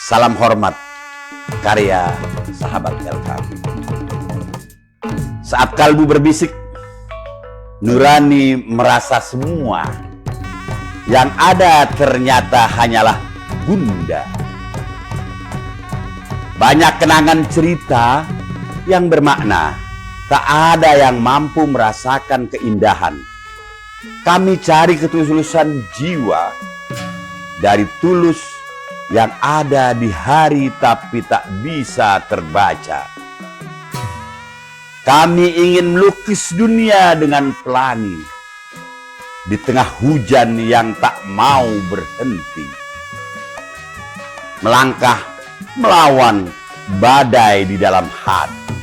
Salam hormat, karya sahabat Elkami. Saat kalbu berbisik, nurani merasa semua yang ada ternyata hanyalah bunda. Banyak kenangan cerita yang bermakna, tak ada yang mampu merasakan keindahan. Kami cari ketulusan jiwa dari tulus yang ada di hari tapi tak bisa terbaca. Kami ingin melukis dunia dengan pelangi di tengah hujan yang tak mau berhenti. Melangkah melawan badai di dalam hati,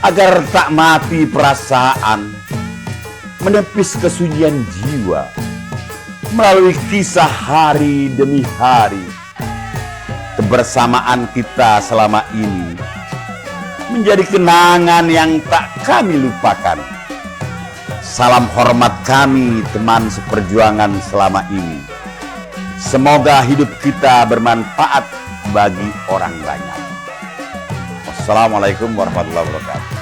agar tak mati perasaan, menepis kesunyian jiwa melalui kisah hari demi hari. Kebersamaan kita selama ini menjadi kenangan yang tak kami lupakan. Salam hormat kami, teman seperjuangan selama ini. Semoga hidup kita bermanfaat bagi orang banyak. Wassalamualaikum warahmatullahi wabarakatuh.